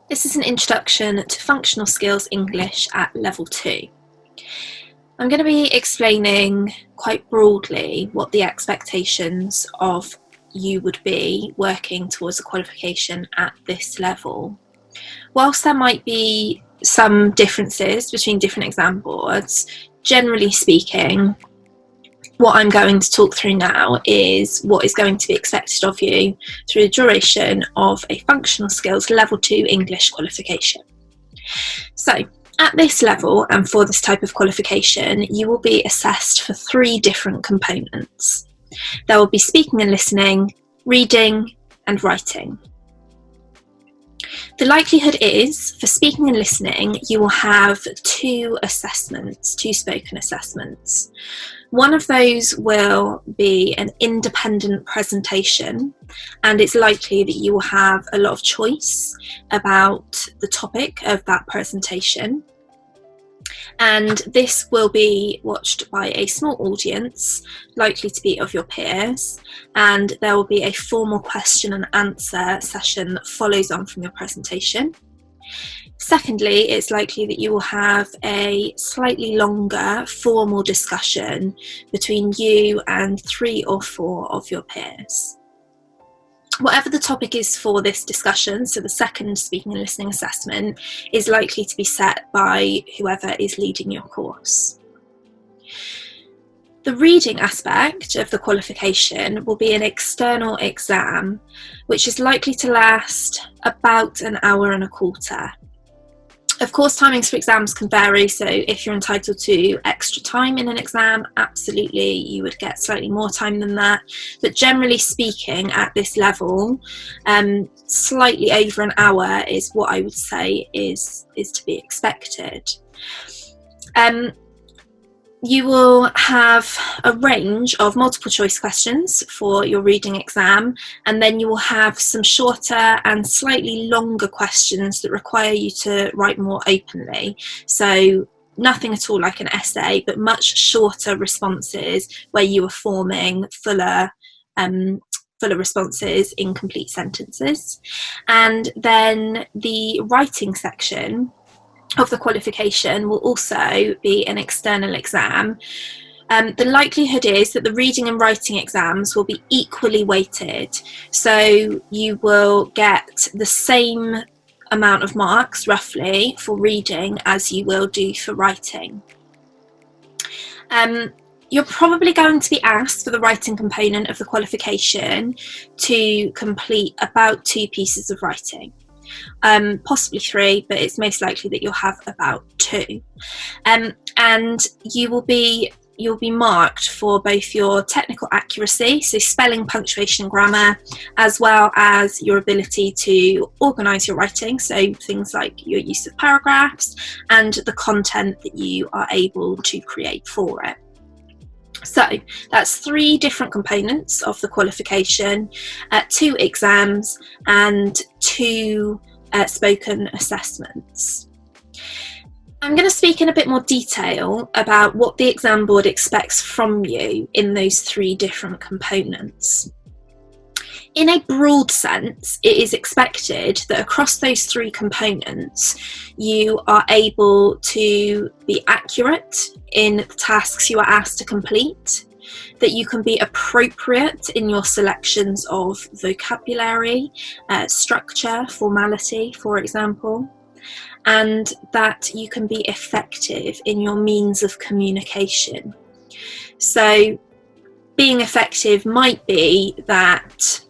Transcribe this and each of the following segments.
This is an introduction to functional skills English at level 2. I'm going to be explaining quite broadly what the expectations of you would be working towards a qualification at this level. Whilst there might be some differences between different exam boards, generally speaking, what I'm going to talk through now is what is going to be expected of you through the duration of a functional skills level 2 English qualification. So at this level and for this type of qualification, you will be assessed for 3 different components. There will be speaking and listening, reading and writing. The likelihood is, for speaking and listening, you will have 2 assessments, 2 spoken assessments. One of those will be an independent presentation, and it's likely that you will have a lot of choice about the topic of that presentation. And this will be watched by a small audience, likely to be of your peers, and there will be a formal question and answer session that follows on from your presentation. Secondly, it's likely that you will have a slightly longer formal discussion between you and 3 or 4 of your peers. Whatever the topic is for this discussion, so the second speaking and listening assessment, is likely to be set by whoever is leading your course. The reading aspect of the qualification will be an external exam, which is likely to last about an hour and a quarter. Of course, timings for exams can vary, so if you're entitled to extra time in an exam, absolutely you would get slightly more time than that. But generally speaking, at this level, slightly over an hour is what I would say is to be expected. You will have a range of multiple choice questions for your reading exam, and then you will have some shorter and slightly longer questions that require you to write more openly. So nothing at all like an essay, but much shorter responses where you are forming fuller responses in complete sentences. And then the writing section of the qualification will also be an external exam. The likelihood is that the reading and writing exams will be equally weighted, so you will get the same amount of marks roughly for reading as you will do for writing. You're probably going to be asked for the writing component of the qualification to complete about 2 pieces of writing. Possibly 3, but it's most likely that you'll have about 2. And you'll be marked for both your technical accuracy, so spelling, punctuation and grammar, as well as your ability to organise your writing, so things like your use of paragraphs and the content that you are able to create for it. So that's 3 different components of the qualification, 2 exams and 2 spoken assessments. I'm going to speak in a bit more detail about what the exam board expects from you in those 3 different components. In a broad sense, it is expected that across those 3 components, you are able to be accurate in the tasks you are asked to complete, that you can be appropriate in your selections of vocabulary, structure, formality, for example, and that you can be effective in your means of communication. So being effective might be that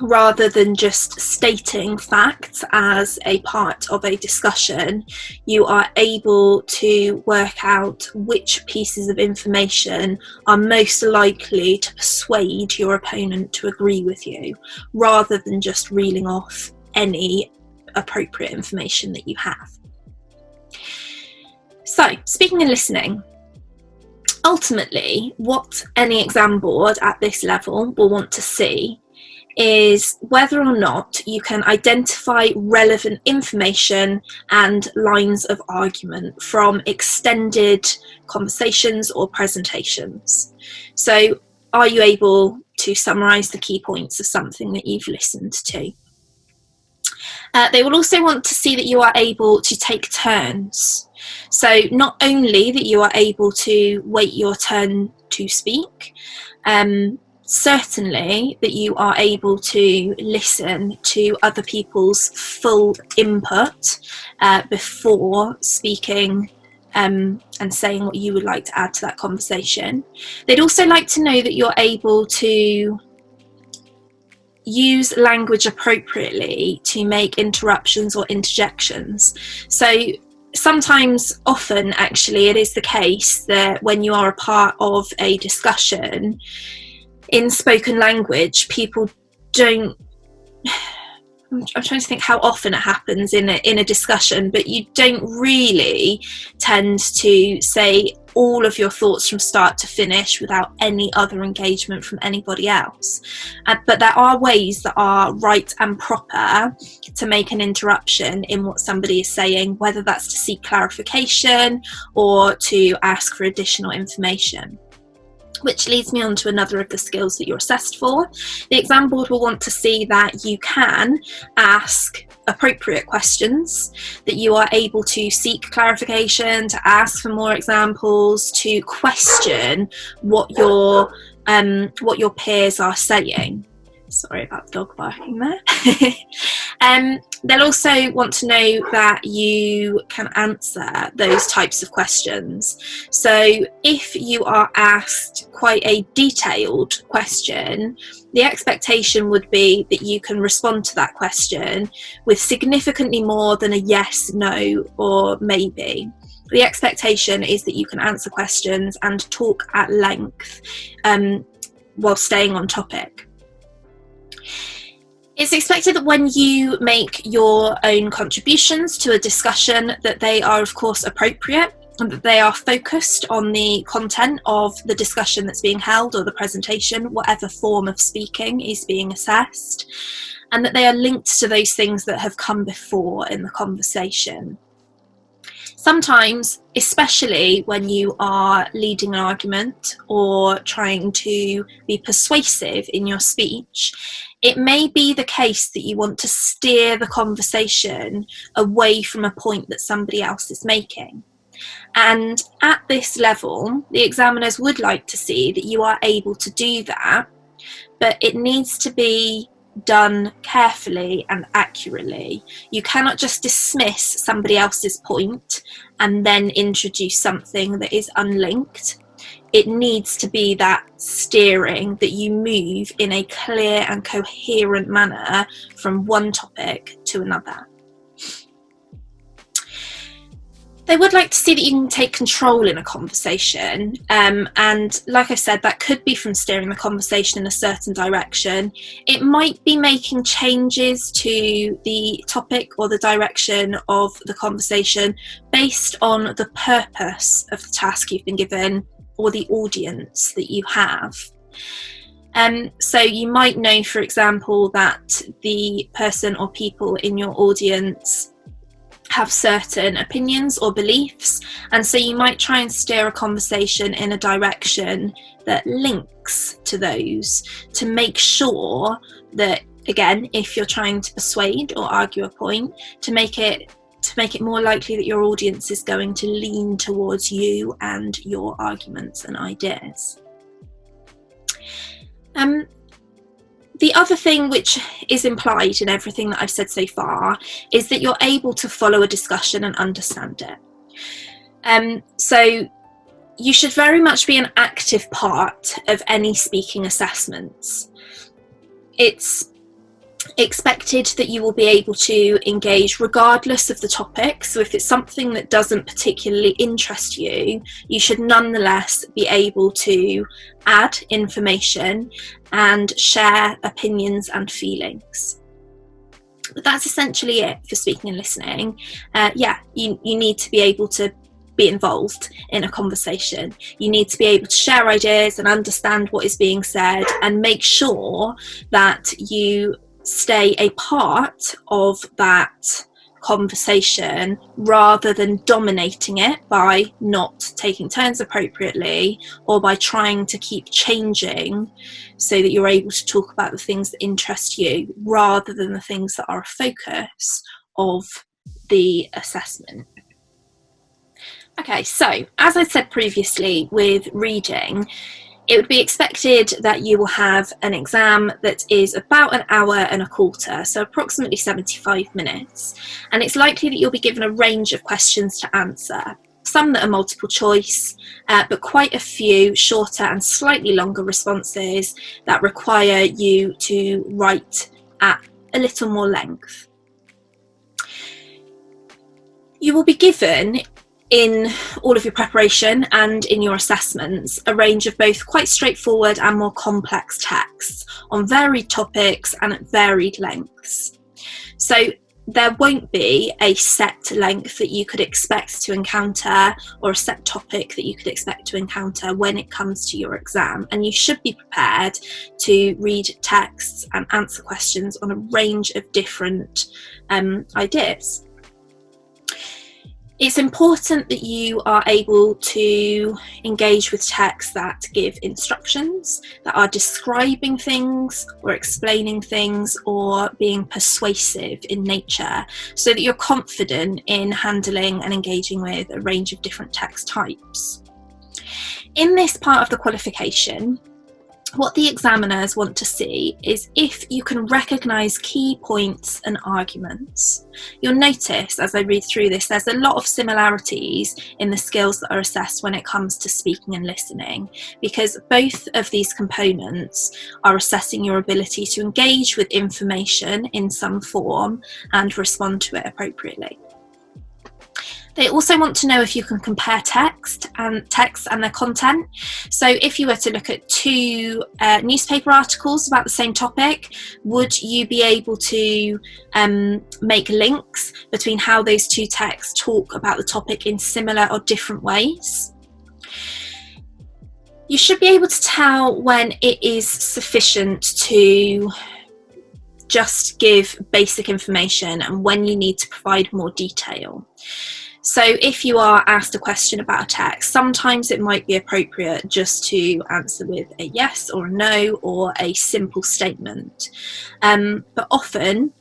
rather than just stating facts as a part of a discussion, you are able to work out which pieces of information are most likely to persuade your opponent to agree with you, rather than just reeling off any appropriate information that you have. So, speaking and listening. Ultimately, what any exam board at this level will want to see is whether or not you can identify relevant information and lines of argument from extended conversations or presentations. So, are you able to summarise the key points of something that you've listened to? They will also want to see that you are able to take turns. So not only that you are able to wait your turn to speak, certainly that you are able to listen to other people's full input before speaking and saying what you would like to add to that conversation. They'd also like to know that you're able to use language appropriately to make interruptions or interjections. So sometimes, often actually, it is the case that when you are a part of a discussion in spoken language, people don't, I'm trying to think how often it happens in a discussion, but you don't really tend to say all of your thoughts from start to finish without any other engagement from anybody else. But there are ways that are right and proper to make an interruption in what somebody is saying, whether that's to seek clarification or to ask for additional information. Which leads me on to another of the skills that you're assessed for. The exam board will want to see that you can ask appropriate questions, that you are able to seek clarification, to ask for more examples, to question what your peers are saying. Sorry about the dog barking there. They'll also want to know that you can answer those types of questions. So if you are asked quite a detailed question, the expectation would be that you can respond to that question with significantly more than a yes, no, or maybe. The expectation is that you can answer questions and talk at length while staying on topic. It's expected that when you make your own contributions to a discussion, that they are of course appropriate and that they are focused on the content of the discussion that's being held or the presentation, whatever form of speaking is being assessed, and that they are linked to those things that have come before in the conversation. Sometimes, especially when you are leading an argument or trying to be persuasive in your speech, it may be the case that you want to steer the conversation away from a point that somebody else is making. And at this level, the examiners would like to see that you are able to do that, but it needs to be done carefully and accurately. You cannot just dismiss somebody else's point and then introduce something that is unlinked. It needs to be that steering, that you move in a clear and coherent manner from one topic to another. They would like to see that you can take control in a conversation, and like I said, that could be from steering the conversation in a certain direction. It might be making changes to the topic or the direction of the conversation based on the purpose of the task you've been given or the audience that you have. So you might know, for example, that the person or people in your audience have certain opinions or beliefs, and so you might try and steer a conversation in a direction that links to those, to make sure that, again, if you're trying to persuade or argue a point, to make it more likely that your audience is going to lean towards you and your arguments and ideas. The other thing which is implied in everything that I've said so far is that you're able to follow a discussion and understand it. So you should very much be an active part of any speaking assessments. It's expected that you will be able to engage regardless of the topic. So if it's something that doesn't particularly interest you, you should nonetheless be able to add information and share opinions and feelings. But that's essentially it for speaking and listening. You need to be able to be involved in a conversation. You need to be able to share ideas and understand what is being said, and make sure that you stay a part of that conversation rather than dominating it by not taking turns appropriately or by trying to keep changing so that you're able to talk about the things that interest you rather than the things that are a focus of the assessment. Okay, so as I said previously with reading, it would be expected that you will have an exam that is about an hour and a quarter, so approximately 75 minutes. And it's likely that you'll be given a range of questions to answer, some that are multiple choice, but quite a few shorter and slightly longer responses that require you to write at a little more length. You will be given, in all of your preparation and in your assessments, a range of both quite straightforward and more complex texts on varied topics and at varied lengths. So there won't be a set length that you could expect to encounter or a set topic that you could expect to encounter when it comes to your exam, and you should be prepared to read texts and answer questions on a range of different ideas. It's important that you are able to engage with texts that give instructions, that are describing things or explaining things or being persuasive in nature, so that you're confident in handling and engaging with a range of different text types. In this part of the qualification, what the examiners want to see is if you can recognise key points and arguments. You'll notice as I read through this, there's a lot of similarities in the skills that are assessed when it comes to speaking and listening, because both of these components are assessing your ability to engage with information in some form and respond to it appropriately. They also want to know if you can compare texts and their content. So if you were to look at two newspaper articles about the same topic, would you be able to make links between how those two texts talk about the topic in similar or different ways? You should be able to tell when it is sufficient to just give basic information and when you need to provide more detail. So if you are asked a question about a text, sometimes it might be appropriate just to answer with a yes or a no or a simple statement. But often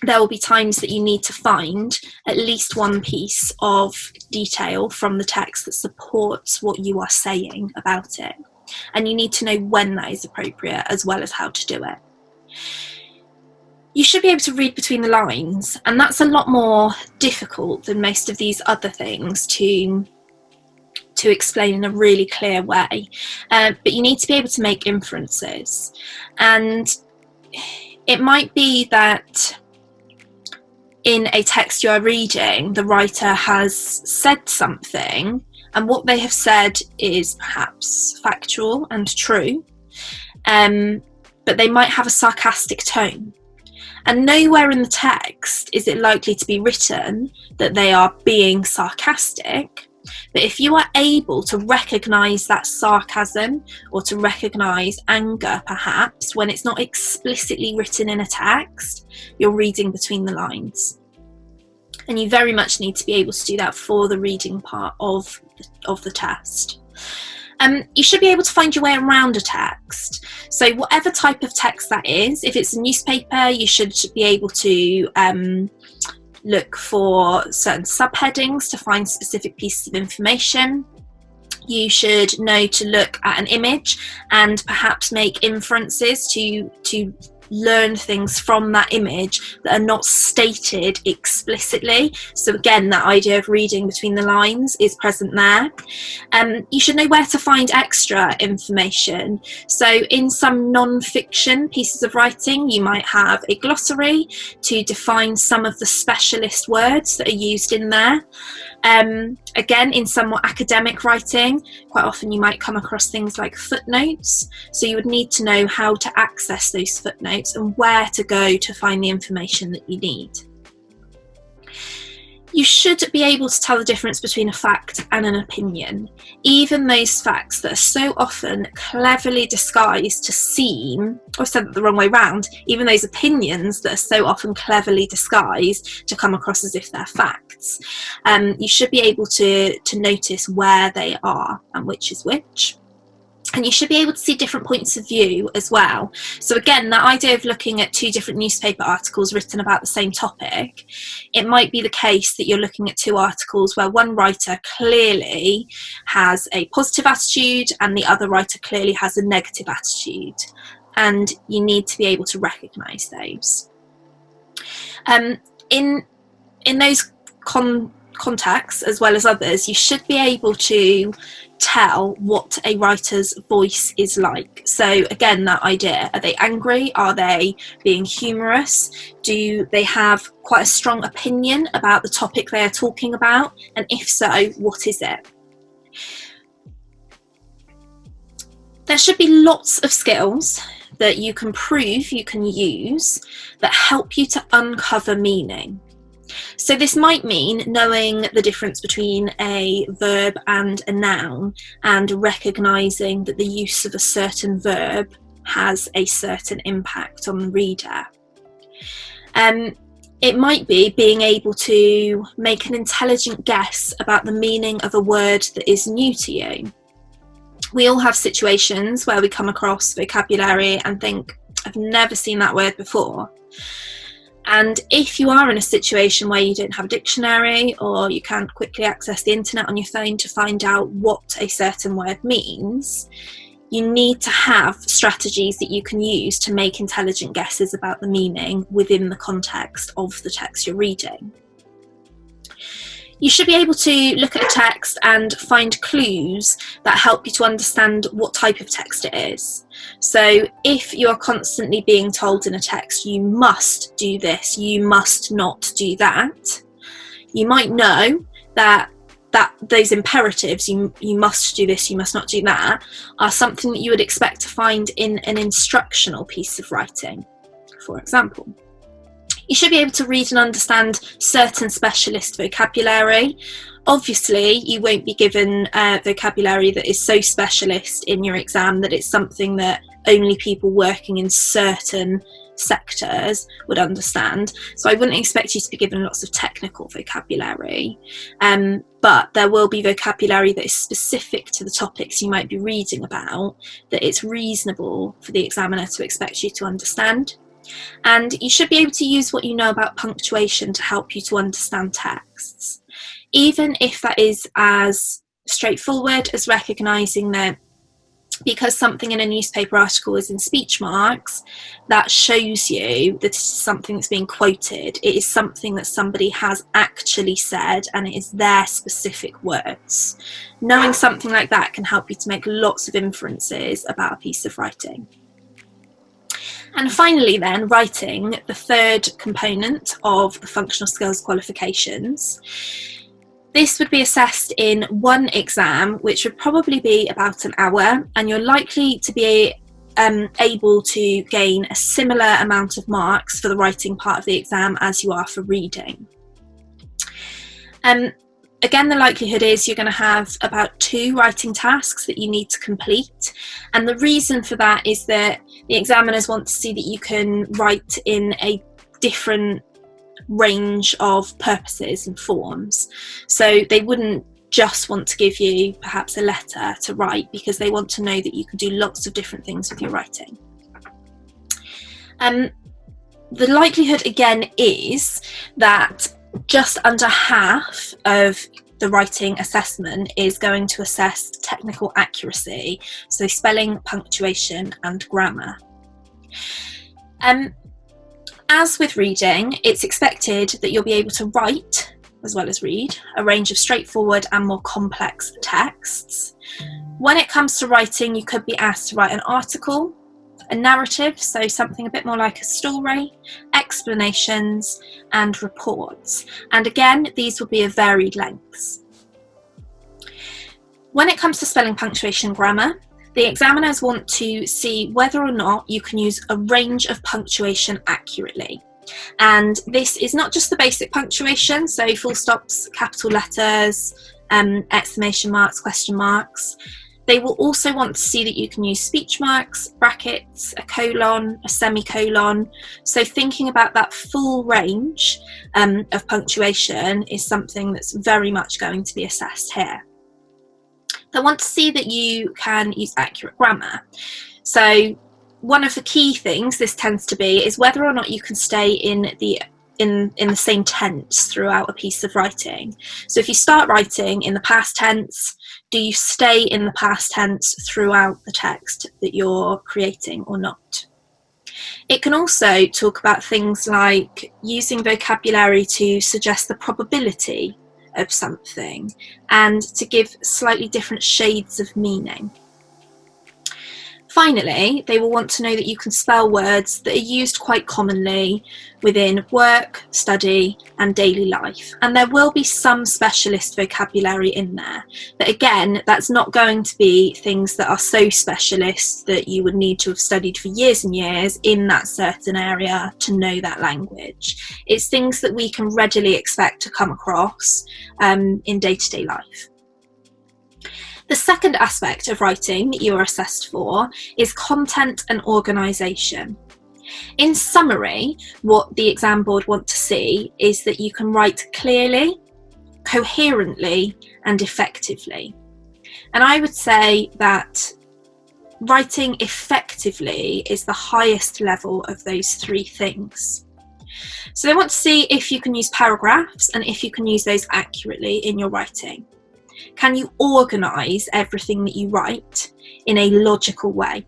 there will be times that you need to find at least one piece of detail from the text that supports what you are saying about it. And you need to know when that is appropriate as well as how to do it. You should be able to read between the lines, and that's a lot more difficult than most of these other things to explain in a really clear way. But you need to be able to make inferences. And it might be that in a text you are reading, the writer has said something, and what they have said is perhaps factual and true, but they might have a sarcastic tone. And nowhere in the text is it likely to be written that they are being sarcastic. But if you are able to recognise that sarcasm or to recognise anger, perhaps, when it's not explicitly written in a text, you're reading between the lines. And you very much need to be able to do that for the reading part of the test. You should be able to find your way around a text. So whatever type of text that is, if it's a newspaper, you should be able to look for certain subheadings to find specific pieces of information. You should know to look at an image and perhaps make inferences to learn things from that image that are not stated explicitly. So again, that idea of reading between the lines is present there. You should know where to find extra information. So in some non-fiction pieces of writing, you might have a glossary to define some of the specialist words that are used in there. Again, in some more academic writing, quite often you might come across things like footnotes. So you would need to know how to access those footnotes and where to go to find the information that you need. You should be able to tell the difference between a fact and an opinion, even those facts that are so often cleverly disguised to seem, or said the wrong way round, even those opinions that are so often cleverly disguised to come across as if they're facts. You should be able to notice where they are and which is which. And you should be able to see different points of view as well. So again, that idea of looking at two different newspaper articles written about the same topic, it might be the case that you're looking at two articles where one writer clearly has a positive attitude and the other writer clearly has a negative attitude. And you need to be able to recognise those. In those contexts, as well as others, you should be able to tell what a writer's voice is like. So again, that idea, are they angry? Are they being humorous? Do they have quite a strong opinion about the topic they are talking about? And if so, what is it? There should be lots of skills that you can prove you can use that help you to uncover meaning. So this might mean knowing the difference between a verb and a noun and recognising that the use of a certain verb has a certain impact on the reader. It might be being able to make an intelligent guess about the meaning of a word that is new to you. We all have situations where we come across vocabulary and think, I've never seen that word before. And if you are in a situation where you don't have a dictionary or you can't quickly access the internet on your phone to find out what a certain word means, you need to have strategies that you can use to make intelligent guesses about the meaning within the context of the text you're reading. You should be able to look at a text and find clues that help you to understand what type of text it is. So if you're constantly being told in a text, you must do this, you must not do that, you might know that those imperatives, you must do this, you must not do that, are something that you would expect to find in an instructional piece of writing, for example. You should be able to read and understand certain specialist vocabulary. Obviously, you won't be given vocabulary that is so specialist in your exam that it's something that only people working in certain sectors would understand. So I wouldn't expect you to be given lots of technical vocabulary, but there will be vocabulary that is specific to the topics you might be reading about that it's reasonable for the examiner to expect you to understand. And you should be able to use what you know about punctuation to help you to understand texts, even if that is as straightforward as recognising that because something in a newspaper article is in speech marks, that shows you that it is something that's being quoted. It is something that somebody has actually said and it is their specific words. Knowing something like that can help you to make lots of inferences about a piece of writing. And finally then, writing, the third component of the functional skills qualifications. This would be assessed in one exam, which would probably be about an hour, and you're likely to be able to gain a similar amount of marks for the writing part of the exam as you are for reading. Again, the likelihood is you're going to have about 2 writing tasks that you need to complete. And the reason for that is that the examiners want to see that you can write in a different range of purposes and forms. So they wouldn't just want to give you perhaps a letter to write, because they want to know that you can do lots of different things with your writing. The likelihood again is that just under half of the writing assessment is going to assess technical accuracy, so spelling, punctuation and grammar. As with reading, it's expected that you'll be able to write, as well as read, a range of straightforward and more complex texts. When it comes to writing, you could be asked to write an article, a narrative, so something a bit more like a story, explanations and reports. And again, these will be of varied lengths. When it comes to spelling, punctuation, grammar, the examiners want to see whether or not you can use a range of punctuation accurately. And this is not just the basic punctuation, so full stops, capital letters, exclamation marks, question marks. They will also want to see that you can use speech marks, brackets, a colon, a semicolon. So thinking about that full range of punctuation is something that's very much going to be assessed here. They want to see that you can use accurate grammar. So one of the key things this tends to be is whether or not you can stay in the same tense throughout a piece of writing. So if you start writing in the past tense, do you stay in the past tense throughout the text that you're creating or not? It can also talk about things like using vocabulary to suggest the probability of something and to give slightly different shades of meaning. Finally, they will want to know that you can spell words that are used quite commonly within work, study, and daily life. And there will be some specialist vocabulary in there. But again, that's not going to be things that are so specialist that you would need to have studied for years and years in that certain area to know that language. It's things that we can readily expect to come across in day-to-day life. The second aspect of writing that you are assessed for is content and organisation. In summary, what the exam board want to see is that you can write clearly, coherently, and effectively. And I would say that writing effectively is the highest level of those three things. So they want to see if you can use paragraphs and if you can use those accurately in your writing. Can you organise everything that you write in a logical way?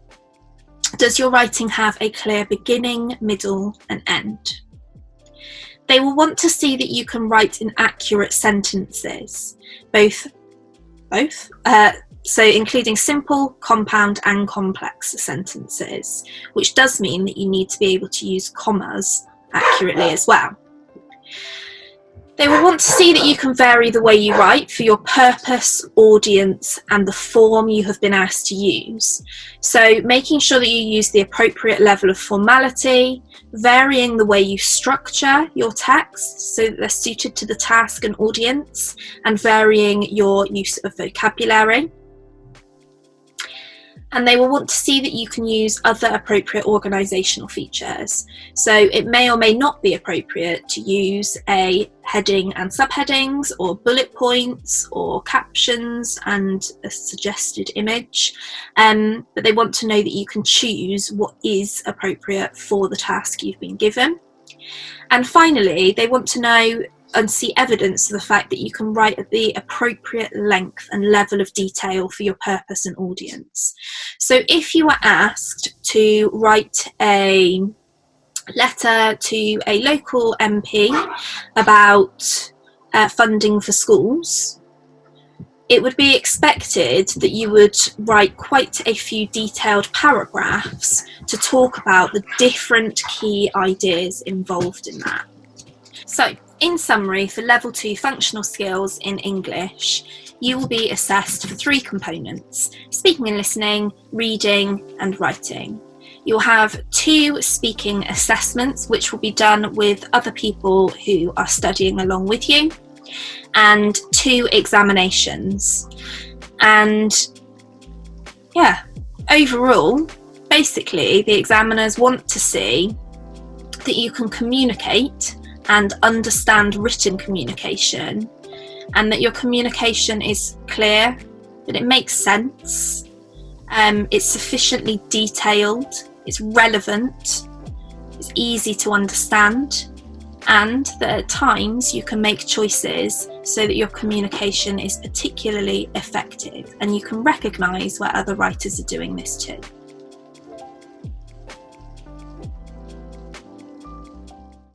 Does your writing have a clear beginning, middle, and end? They will want to see that you can write in accurate sentences, so including simple, compound, and complex sentences, which does mean that you need to be able to use commas accurately as well. They will want to see that you can vary the way you write for your purpose, audience, and the form you have been asked to use. So making sure that you use the appropriate level of formality, varying the way you structure your text so that they're suited to the task and audience, and varying your use of vocabulary. And they will want to see that you can use other appropriate organisational features. So it may or may not be appropriate to use a heading and subheadings, or bullet points, or captions and a suggested image. But they want to know that you can choose what is appropriate for the task you've been given. And finally, they want to know and see evidence of the fact that you can write at the appropriate length and level of detail for your purpose and audience. So if you were asked to write a letter to a local MP about funding for schools, it would be expected that you would write quite a few detailed paragraphs to talk about the different key ideas involved in that. So, in summary, for Level 2 functional skills in English, you will be assessed for 3 components: speaking and listening, reading, and writing. You'll have 2 speaking assessments, which will be done with other people who are studying along with you, and 2 examinations. And yeah, overall, basically, the examiners want to see that you can communicate and understand written communication, and that your communication is clear, that it makes sense, it's sufficiently detailed, it's relevant, it's easy to understand, and that at times you can make choices so that your communication is particularly effective, and you can recognise where other writers are doing this too.